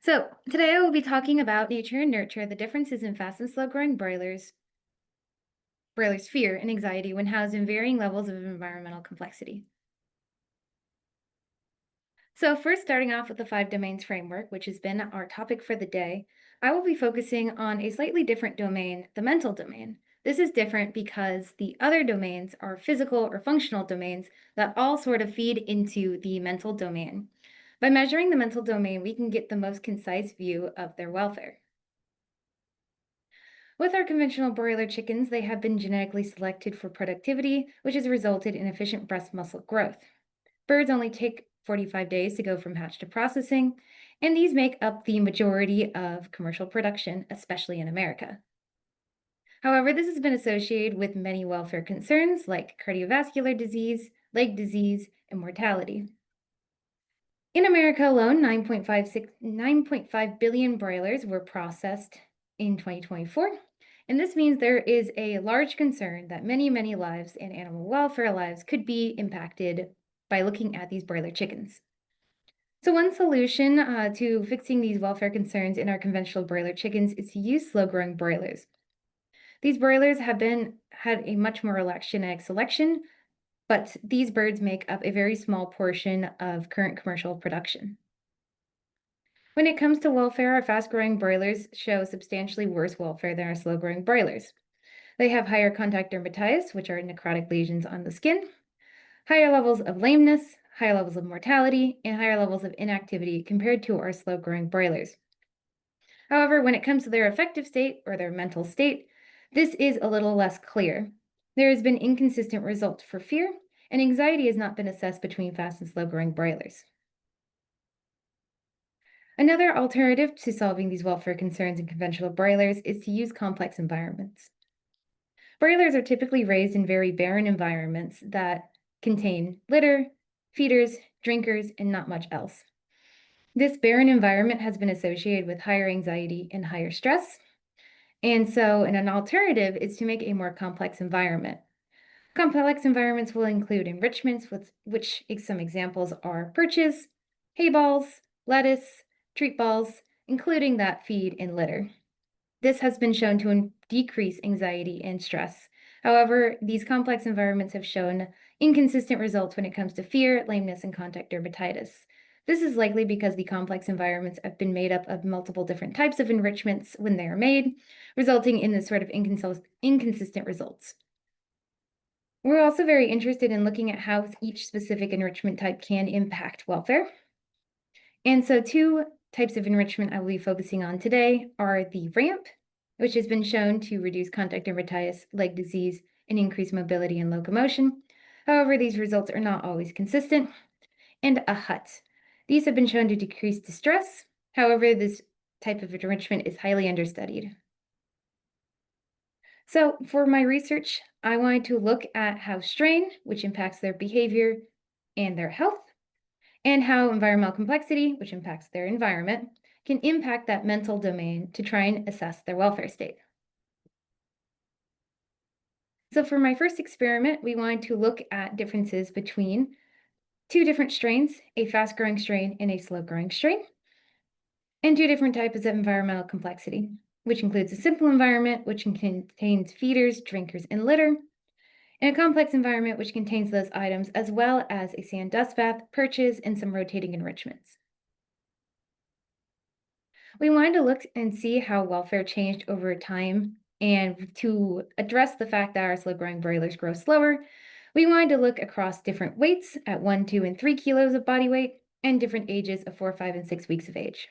So, today I will be talking about nature and nurture, the differences in fast and slow growing broilers' fear and anxiety when housed in varying levels of environmental complexity. So, first, starting off with the five domains framework, which has been our topic for the day, I will be focusing on a slightly different domain, the mental domain. This is different because the other domains are physical or functional domains that all sort of feed into the mental domain. By measuring the mental domain, we can get the most concise view of their welfare. With our conventional broiler chickens, they have been genetically selected for productivity, which has resulted in efficient breast muscle growth. Birds only take 45 days to go from hatch to processing, and these make up the majority of commercial production, especially in America. However, this has been associated with many welfare concerns like cardiovascular disease, leg disease, and mortality. In America alone, 9.5 billion broilers were processed in 2024, and this means there is a large concern that many lives and animal welfare lives could be impacted by looking at these broiler chickens. So one solution to fixing these welfare concerns in our conventional broiler chickens is to use slow-growing broilers. These broilers had a much more relaxed genetic selection, but these birds make up a very small portion of current commercial production. When it comes to welfare, our fast-growing broilers show substantially worse welfare than our slow-growing broilers. They have higher contact dermatitis, which are necrotic lesions on the skin, higher levels of lameness, higher levels of mortality, and higher levels of inactivity compared to our slow-growing broilers. However, when it comes to their affective state or their mental state, this is a little less clear. There has been inconsistent results for fear, and anxiety has not been assessed between fast and slow-growing broilers. Another alternative to solving these welfare concerns in conventional broilers is to use complex environments. Broilers are typically raised in very barren environments that contain litter, feeders, drinkers, and not much else. This barren environment has been associated with higher anxiety and higher stress. And so, an alternative is to make a more complex environment. Complex environments will include enrichments, which some examples are perches, hay balls, lettuce, treat balls, including that feed and litter. This has been shown to decrease anxiety and stress. However, these complex environments have shown inconsistent results when it comes to fear, lameness, and contact dermatitis. This is likely because the complex environments have been made up of multiple different types of enrichments when they are made, resulting in this sort of inconsistent results. We're also very interested in looking at how each specific enrichment type can impact welfare. And so two types of enrichment I will be focusing on today are the ramp, which has been shown to reduce contact dermatitis, leg disease, and increase mobility and locomotion. However, these results are not always consistent. And a hut. These have been shown to decrease distress. However, this type of enrichment is highly understudied. So for my research, I wanted to look at how strain, which impacts their behavior and their health, and how environmental complexity, which impacts their environment, can impact that mental domain to try and assess their welfare state. So for my first experiment, we wanted to look at differences between two different strains, a fast-growing strain and a slow-growing strain, and two different types of environmental complexity, which includes a simple environment, which contains feeders, drinkers, and litter, and a complex environment, which contains those items, as well as a sand dust bath, perches, and some rotating enrichments. We wanted to look and see how welfare changed over time, and to address the fact that our slow-growing broilers grow slower, we wanted to look across different weights at 1, 2, and 3 kilos of body weight, and different ages of 4, 5, and 6 weeks of age.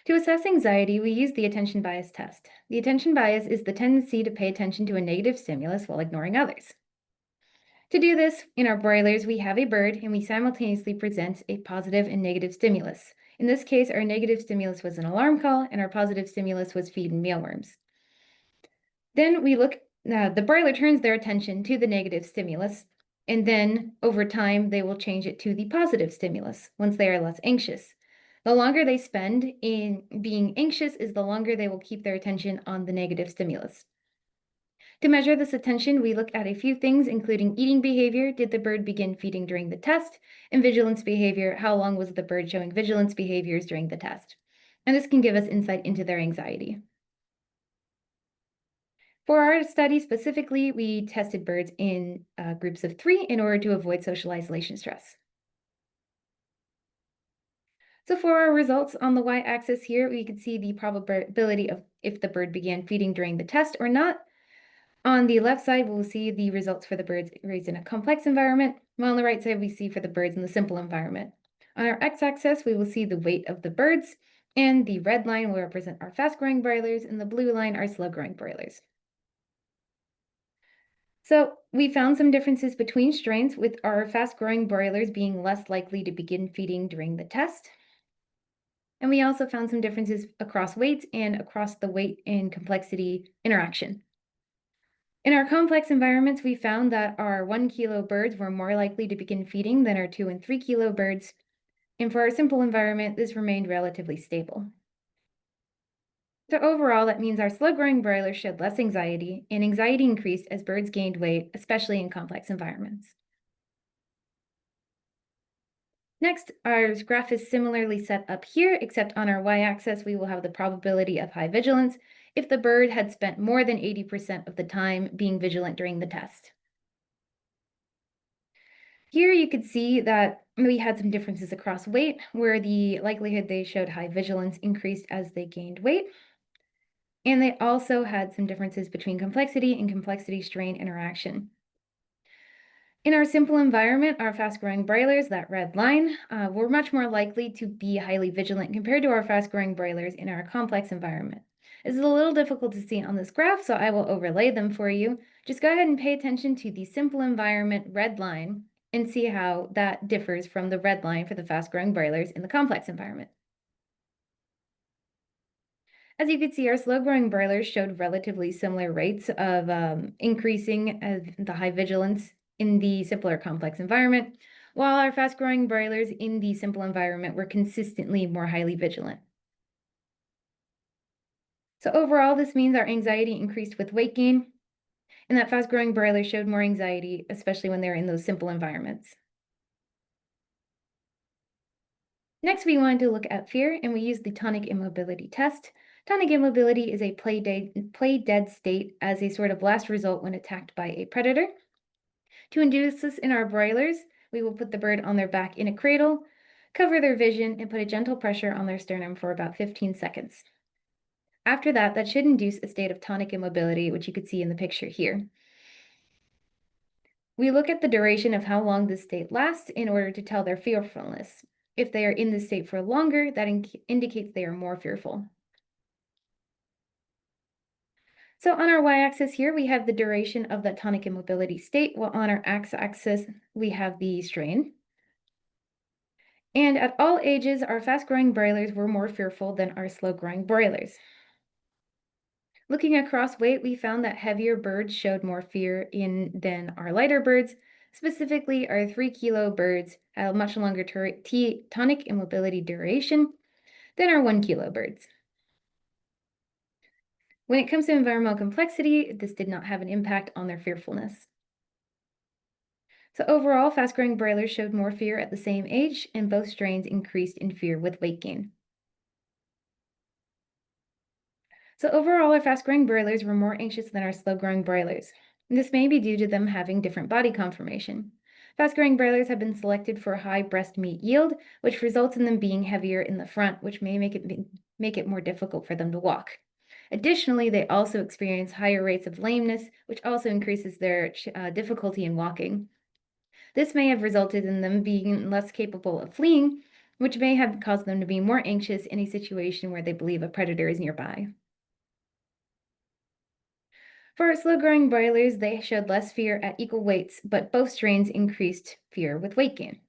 To assess anxiety, we use the attention bias test. The attention bias is the tendency to pay attention to a negative stimulus while ignoring others. To do this, in our broilers, we have a bird and we simultaneously present a positive and negative stimulus. In this case, our negative stimulus was an alarm call and our positive stimulus was feed and mealworms. Then the broiler turns their attention to the negative stimulus, and then over time, they will change it to the positive stimulus once they are less anxious. The longer they spend in being anxious is the longer they will keep their attention on the negative stimulus. To measure this attention, we look at a few things, including eating behavior. Did the bird begin feeding during the test? And vigilance behavior. How long was the bird showing vigilance behaviors during the test? And this can give us insight into their anxiety. For our study specifically, we tested birds in groups of 3 in order to avoid social isolation stress. So for our results on the y-axis here, we can see the probability of if the bird began feeding during the test or not. On the left side, we'll see the results for the birds raised in a complex environment, while on the right side, we see for the birds in the simple environment. On our x-axis, we will see the weight of the birds, and the red line will represent our fast-growing broilers, and the blue line our slow-growing broilers. So we found some differences between strains, with our fast-growing broilers being less likely to begin feeding during the test. And we also found some differences across weights and across the weight and complexity interaction. In our complex environments, we found that our 1 kilo birds were more likely to begin feeding than our 2 and 3 kilo birds. And for our simple environment, this remained relatively stable. So overall, that means our slow-growing broilers showed less anxiety, and anxiety increased as birds gained weight, especially in complex environments. Next, our graph is similarly set up here, except on our y-axis, we will have the probability of high vigilance if the bird had spent more than 80% of the time being vigilant during the test. Here you could see that we had some differences across weight, where the likelihood they showed high vigilance increased as they gained weight. And they also had some differences between complexity and complexity strain interaction. In our simple environment, our fast-growing broilers, that red line, were much more likely to be highly vigilant compared to our fast-growing broilers in our complex environment. This is a little difficult to see on this graph, so I will overlay them for you. Just go ahead and pay attention to the simple environment red line and see how that differs from the red line for the fast-growing broilers in the complex environment. As you can see, our slow-growing broilers showed relatively similar rates of increasing the high vigilance in the simpler complex environment, while our fast-growing broilers in the simple environment were consistently more highly vigilant. So overall, this means our anxiety increased with weight gain, and that fast-growing broilers showed more anxiety, especially when they're in those simple environments. Next, we wanted to look at fear, and we used the tonic immobility test. Tonic immobility is a play dead state as a sort of last result when attacked by a predator. To induce this in our broilers, we will put the bird on their back in a cradle, cover their vision, and put a gentle pressure on their sternum for about 15 seconds. After that, that should induce a state of tonic immobility, which you could see in the picture here. We look at the duration of how long this state lasts in order to tell their fearfulness. If they are in this state for longer, that indicates they are more fearful. So on our y-axis here, we have the duration of that tonic immobility state, while on our x-axis, we have the strain. And at all ages, our fast-growing broilers were more fearful than our slow-growing broilers. Looking across weight, we found that heavier birds showed more fear than our lighter birds. Specifically, our 3 kilo birds had a much longer tonic immobility duration than our 1 kilo birds. When it comes to environmental complexity, this did not have an impact on their fearfulness. So overall, fast-growing broilers showed more fear at the same age, and both strains increased in fear with weight gain. So overall, our fast-growing broilers were more anxious than our slow-growing broilers. This may be due to them having different body conformation. Fast-growing broilers have been selected for high breast meat yield, which results in them being heavier in the front, which may make it more difficult for them to walk. Additionally, they also experience higher rates of lameness, which also increases their difficulty in walking. This may have resulted in them being less capable of fleeing, which may have caused them to be more anxious in a situation where they believe a predator is nearby. For our slow-growing broilers, they showed less fear at equal weights, but both strains increased fear with weight gain.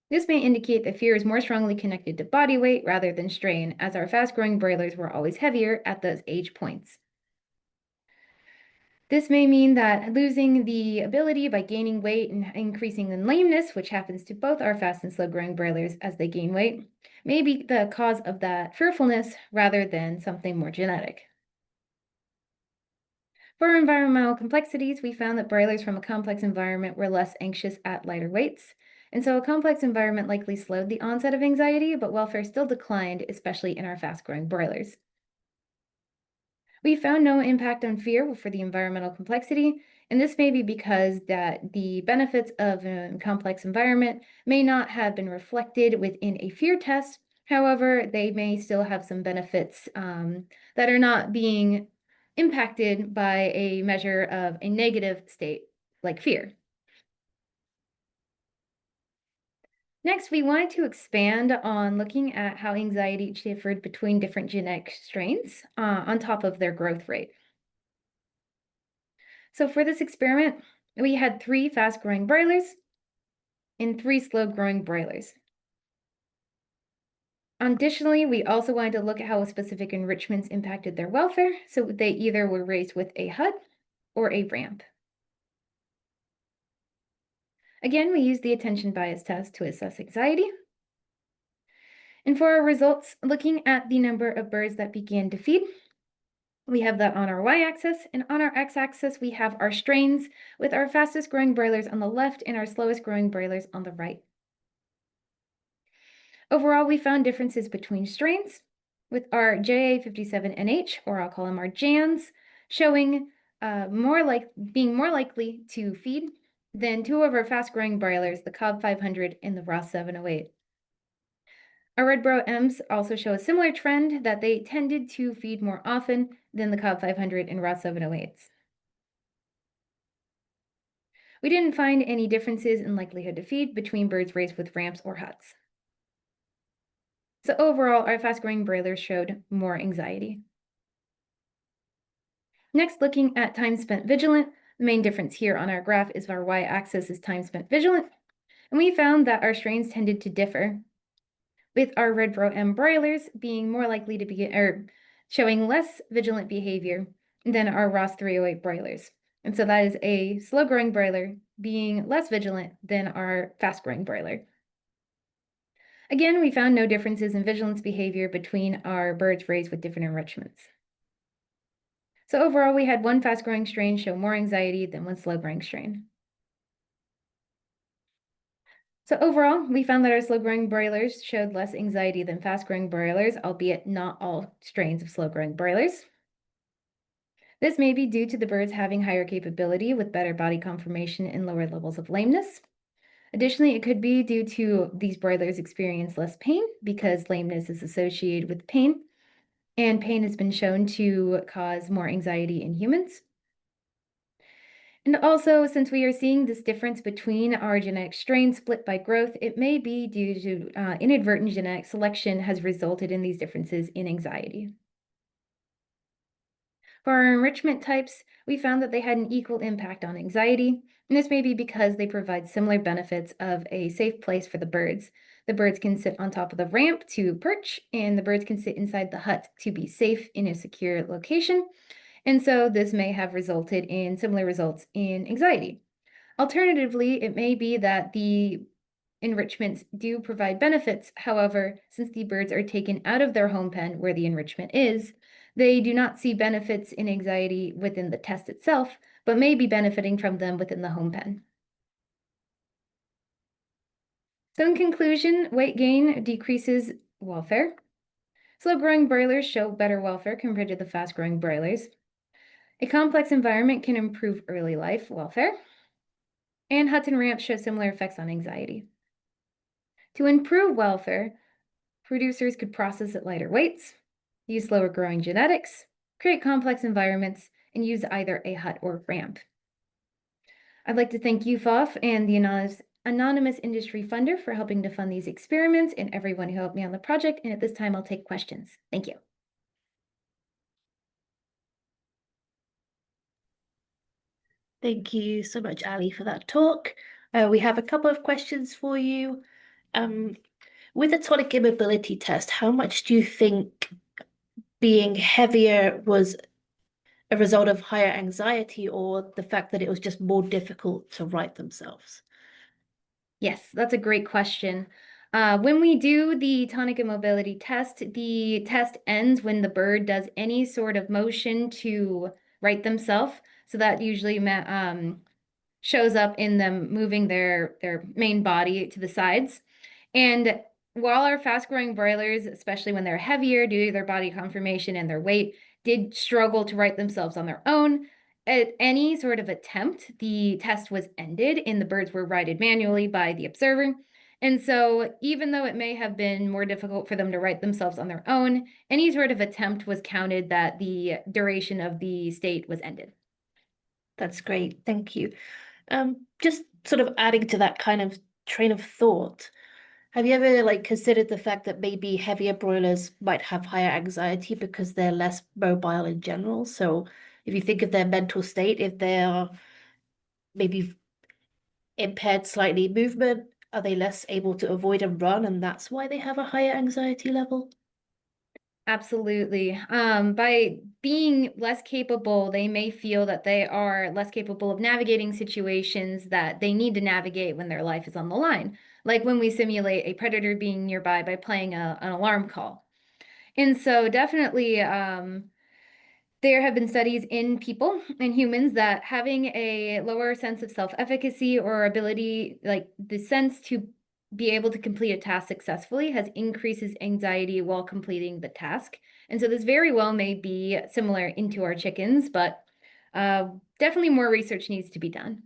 This may indicate that fear is more strongly connected to body weight rather than strain, as our fast-growing broilers were always heavier at those age points. This may mean that losing the ability by gaining weight and increasing in lameness, which happens to both our fast and slow-growing broilers as they gain weight, may be the cause of that fearfulness rather than something more genetic. For environmental complexities, we found that broilers from a complex environment were less anxious at lighter weights. And so a complex environment likely slowed the onset of anxiety, but welfare still declined, especially in our fast-growing broilers. We found no impact on fear for the environmental complexity, and this may be because that the benefits of a complex environment may not have been reflected within a fear test. However, they may still have some benefits that are not being impacted by a measure of a negative state like fear. Next, we wanted to expand on looking at how anxiety differed between different genetic strains on top of their growth rate. So for this experiment, we had 3 fast-growing broilers and 3 slow-growing broilers. Additionally, we also wanted to look at how specific enrichments impacted their welfare, so they either were raised with a hut or a ramp. Again, we used the attention bias test to assess anxiety. And for our results, looking at the number of birds that began to feed, we have that on our y-axis, and on our x-axis, we have our strains with our fastest growing broilers on the left and our slowest growing broilers on the right. Overall, we found differences between strains, with our JA57NH, or I'll call them our JANs, showing being more likely to feed than 2 of our fast-growing broilers, the Cobb 500 and the Ross 708. Our red bro M's also show a similar trend that they tended to feed more often than the Cobb 500 and Ross 708s. We didn't find any differences in likelihood to feed between birds raised with ramps or huts. So overall, our fast-growing broilers showed more anxiety. Next, looking at time spent vigilant, the main difference here on our graph is our y-axis is time spent vigilant, and we found that our strains tended to differ, with our red bro M broilers being more likely to be showing less vigilant behavior than our Ross 308 broilers. And so that is a slow-growing broiler being less vigilant than our fast-growing broiler. Again, we found no differences in vigilance behavior between our birds raised with different enrichments. So overall, we had 1 fast-growing strain show more anxiety than 1 slow-growing strain. So overall, we found that our slow-growing broilers showed less anxiety than fast-growing broilers, albeit not all strains of slow-growing broilers. This may be due to the birds having higher capability with better body conformation and lower levels of lameness. Additionally, it could be due to these broilers experience less pain because lameness is associated with pain, and pain has been shown to cause more anxiety in humans. And also, since we are seeing this difference between our genetic strains split by growth, it may be due to inadvertent genetic selection has resulted in these differences in anxiety. For our enrichment types, we found that they had an equal impact on anxiety, and this may be because they provide similar benefits of a safe place for the birds. The birds can sit on top of the ramp to perch, and the birds can sit inside the hut to be safe in a secure location. And so this may have resulted in similar results in anxiety. Alternatively, it may be that the enrichments do provide benefits. However, since the birds are taken out of their home pen where the enrichment is, they do not see benefits in anxiety within the test itself, but may be benefiting from them within the home pen. So in conclusion, weight gain decreases welfare. Slow-growing broilers show better welfare compared to the fast-growing broilers. A complex environment can improve early life welfare, and huts and ramps show similar effects on anxiety. To improve welfare, producers could process at lighter weights, use slower growing genetics, create complex environments, and use either a hut or ramp. I'd like to thank UFOF and the anonymous industry funder for helping to fund these experiments and everyone who helped me on the project. And at this time, I'll take questions. Thank you. Thank you so much, Ali, for that talk. We have a couple of questions for you. With the tonic immobility test, how much do you think being heavier was a result of higher anxiety or the fact that it was just more difficult to write themselves? Yes, that's a great question. When we do the tonic immobility test, the test ends when the bird does any sort of motion to right themselves. So that usually shows up in them moving their main body to the sides. And while our fast-growing broilers, especially when they're heavier due to their body conformation and their weight, did struggle to right themselves on their own, at any sort of attempt, the test was ended and the birds were righted manually by the observer. And so, even though it may have been more difficult for them to right themselves on their own, any sort of attempt was counted that the duration of the state was ended. That's great. Thank you. Just sort of adding to that kind of train of thought, have you ever like considered the fact that maybe heavier broilers might have higher anxiety because they're less mobile in general? So if you think of their mental state, if they're maybe impaired slightly movement, are they less able to avoid and run, and that's why they have a higher anxiety level? Absolutely. By being less capable, they may feel that they are less capable of navigating situations that they need to navigate when their life is on the line, like when we simulate a predator being nearby by playing an alarm call. And so, definitely, there have been studies in people and humans that having a lower sense of self-efficacy or ability, like the sense to be able to complete a task successfully, has increases anxiety while completing the task. And so this very well may be similar into our chickens, but definitely more research needs to be done.